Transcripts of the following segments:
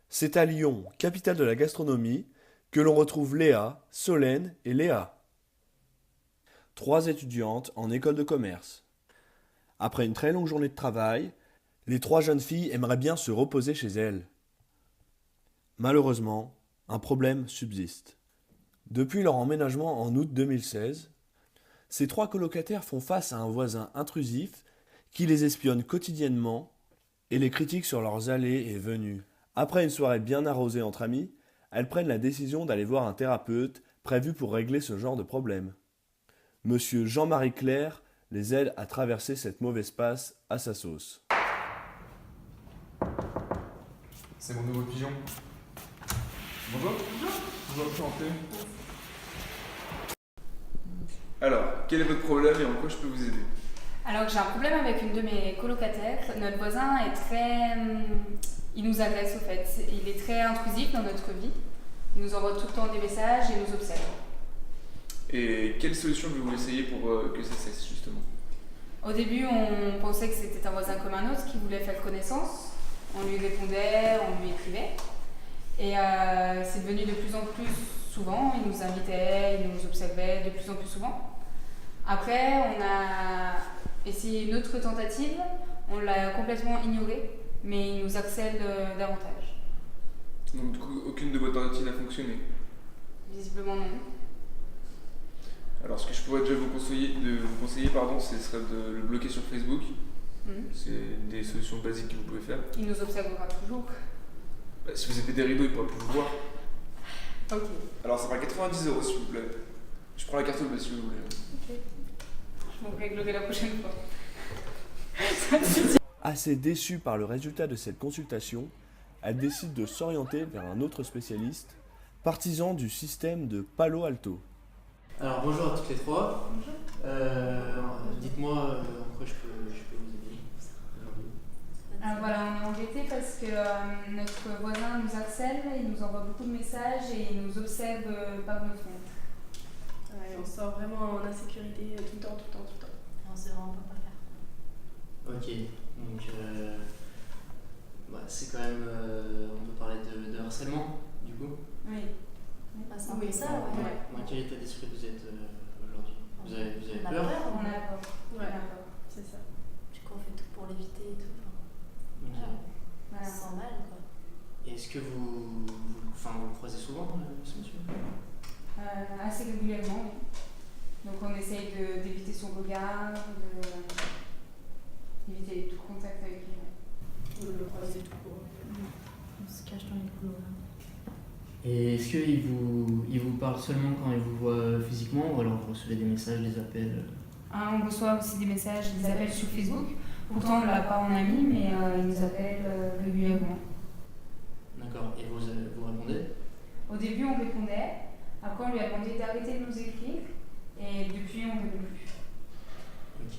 C'est à Lyon, capitale de la gastronomie, que l'on retrouve Léa, Solène et Léa. 3 étudiantes en école de commerce. Après une très longue journée de travail, les 3 jeunes filles aimeraient bien se reposer chez elles. Malheureusement, un problème subsiste. Depuis leur emménagement en août 2016, ces 3 colocataires font face à un voisin intrusif qui les espionne quotidiennement et les critique sur leurs allées et venues. Après une soirée bien arrosée entre amis, elles prennent la décision d'aller voir un thérapeute prévu pour régler ce genre de problème. Monsieur Jean-Marie Claire les aide à traverser cette mauvaise passe à sa sauce. C'est mon nouveau pigeon. Bonjour. Bonjour, enchanté. Alors, quel est votre problème et en quoi je peux vous aider? Alors j'ai un problème avec une de mes colocataires. Notre voisin est très... il nous agresse au fait. Il est très intrusif dans notre vie. Il nous envoie tout le temps des messages et nous observe. Et quelle solution voulez-vous essayer pour que ça cesse justement? Au début, on pensait que c'était un voisin comme un autre qui voulait faire connaissance. On lui répondait, on lui écrivait. Et c'est devenu de plus en plus souvent. Il nous invitait, il nous observait de plus en plus souvent. Après, on a essayé une autre tentative. On l'a complètement ignoré, mais il nous harcèle davantage. Donc du coup, aucune de vos tentatives n'a fonctionné? Visiblement non. Alors ce que je pourrais déjà vous conseiller, ce serait de le bloquer sur Facebook. C'est des solutions basiques que vous pouvez faire. Il nous observera toujours. Si vous avez des rideaux, il ne pourra plus vous voir. Ok. Alors ça fera 90 € s'il vous plaît. Je prends la carte bleue si vous voulez. Ok. Je m'en réglerai la prochaine fois. Assez déçue par le résultat de cette consultation, elle décide de s'orienter vers un autre spécialiste, partisan du système de Palo Alto. Alors bonjour à toutes les 3. Bonjour. Dites-moi en quoi je peux vous aider aujourd'hui. Alors voilà, on est embêtés parce que notre voisin nous harcèle, il nous envoie beaucoup de messages et il nous observe par nos fenêtres. Ouais, on se sent vraiment en insécurité tout le temps. On sait vraiment pas quoi faire. Ok, donc c'est quand même. On peut parler de harcèlement du coup. Oui. C'est un peu ça, ouais. Dans quel état d'esprit vous êtes aujourd'hui? Vous avez On a peur? peur, On a peur. Ouais. On a peur. C'est ça. Du coup, on fait tout pour l'éviter et tout. Ok. On Voilà. se sent mal, quoi. Et est-ce que vous le croisez souvent, ce monsieur? Assez régulièrement, oui. Donc on essaye d'éviter son regard, d'éviter tout contact avec lui. Vous le croisez tout court. On se cache dans les couloirs. Et est-ce qu'il vous parle seulement quand il vous voit physiquement ou alors vous recevez des messages, des appels? On reçoit aussi des messages, des appels sur Facebook. Pourtant on ne l'a pas en ami, mais il nous appelle régulièrement. D'accord, et vous répondez? Au début on répondait, après on lui a demandé d'arrêter de nous écrire, et depuis on ne répond plus. Ok.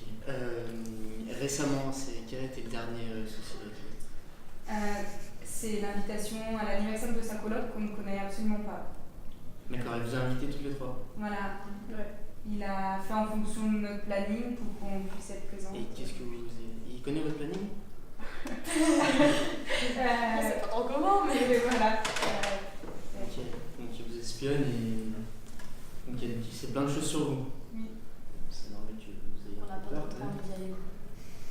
Récemment, quel était le dernier souci avec lui? C'est l'invitation à l'anniversaire de sa coloc qu'on ne connaît absolument pas. D'accord, il vous a invité toutes les 3. Voilà. Ouais. Il a fait en fonction de notre planning pour qu'on puisse être présent. Et qu'est-ce que il connaît votre planning? C'est pas trop comment, mais voilà. Ok, donc il vous espionne et donc il sait plein de choses sur vous. Oui. C'est normal que vous ayez On n'a un peu pas peur. trop envie d'y aller.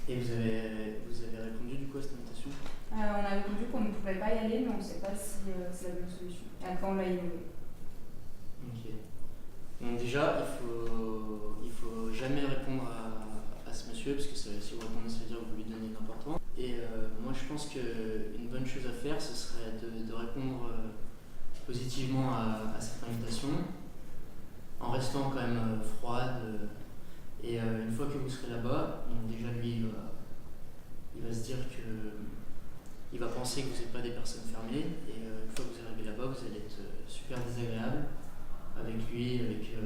Et vous avez répondu du coup à cette invitation? On a répondu qu'on ne pouvait pas y aller, mais on ne sait pas si c'est la bonne solution. Et après on l'a ignoré. Ok. Donc déjà, il faut jamais répondre à ce monsieur, parce que si vous répondez, ça veut dire que vous lui donnez une importance. Et moi je pense qu'une bonne chose à faire, ce serait de répondre positivement à cette invitation, en restant quand même froide. Et une fois que vous serez là-bas, déjà lui, il va se dire que... Il va penser que vous n'êtes pas des personnes fermées, et une fois que vous arrivez là-bas, vous allez être super désagréable avec lui, avec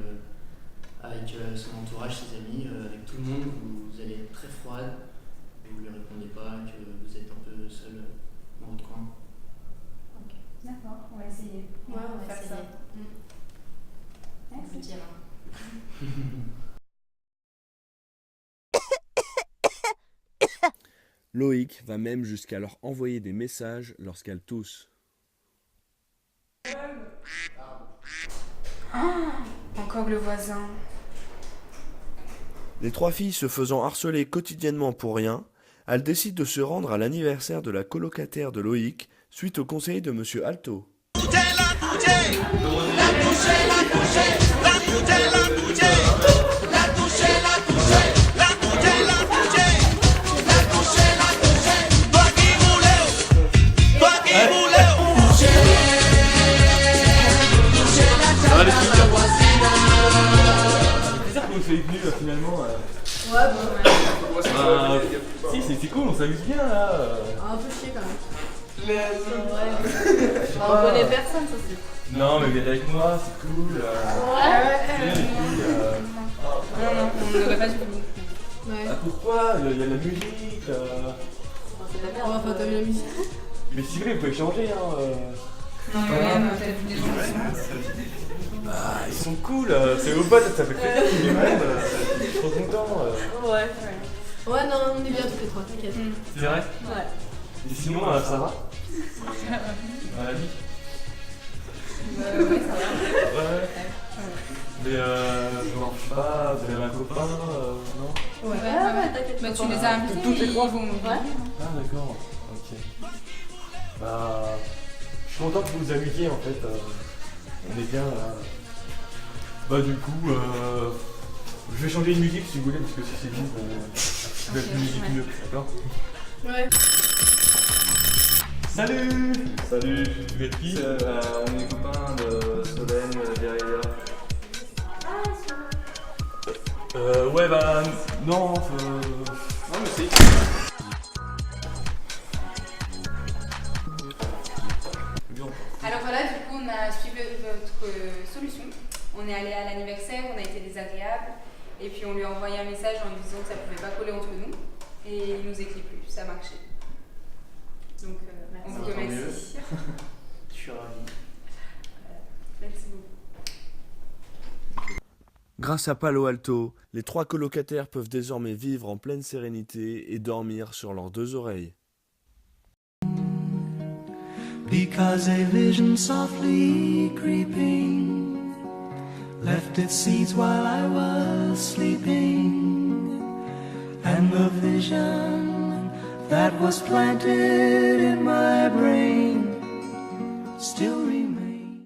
avec son entourage, ses amis, avec tout le monde, vous allez être très froide, vous ne lui répondez pas, que vous êtes un peu seul dans votre coin. Ok. D'accord, on va essayer. Ouais, on va faire ça. On vous dira. Loïc va même jusqu'à leur envoyer des messages lorsqu'elle tousse. Encore le voisin. Les trois filles se faisant harceler quotidiennement pour rien, elles décident de se rendre à l'anniversaire de la colocataire de Loïc suite au conseil de Monsieur Alto. C'est ça qu'on fait venu finalement. Ouais, bon, Si, c'est cool, on s'amuse bien là. un peu chier quand même. Mais on connaît personne, ça c'est. Non, mais viens avec moi, c'est cool. Viens, les filles, Non, on n'aurait pas dû venir. Ouais. pourquoi il y a de la musique. C'est de la merde. Enfin, t'as vu la musique? Mais si vous voulez, vous pouvez changer. Non, mais ouais, on a peut-être vu des gens. Ah, ils sont cool, c'est au bas, ça fait plaisir qu'il y ait du monde. Je suis trop content. Ouais. Ouais, non, on est bien tous les trois, t'inquiète. C'est vrai? Ouais. Et sinon, ça va? Dans la vie? Ouais, ça va. Ouais. Mais je mange pas, vous avez un copain, non? Ouais, t'inquiète. Bah, tu les as invités, Toutes les ils trois vont. Ouais. Ah d'accord, ok. Bah, je suis content que vous vous amusiez en fait. On est bien là. Bah du coup, je vais changer de musique si vous voulez parce que si c'est bon, je vais mettre une musique mieux, d'accord? Ouais. Salut! Salut, vous êtes qui? On est copains de Solène, derrière. Ouais bah non, Non mais c'est. Alors voilà, du coup, on a suivi votre solution. On est allé à l'anniversaire, on a été désagréable. Et puis on lui a envoyé un message en lui disant que ça ne pouvait pas coller entre nous. Et il nous écrit plus, ça a marché. Donc on vous Tant mieux. remercie. Je suis ravi. Merci beaucoup. Grâce à Palo Alto, les trois colocataires peuvent désormais vivre en pleine sérénité et dormir sur leurs deux oreilles. Because a vision softly creeping left its seeds while I was sleeping, and the vision that was planted in my brain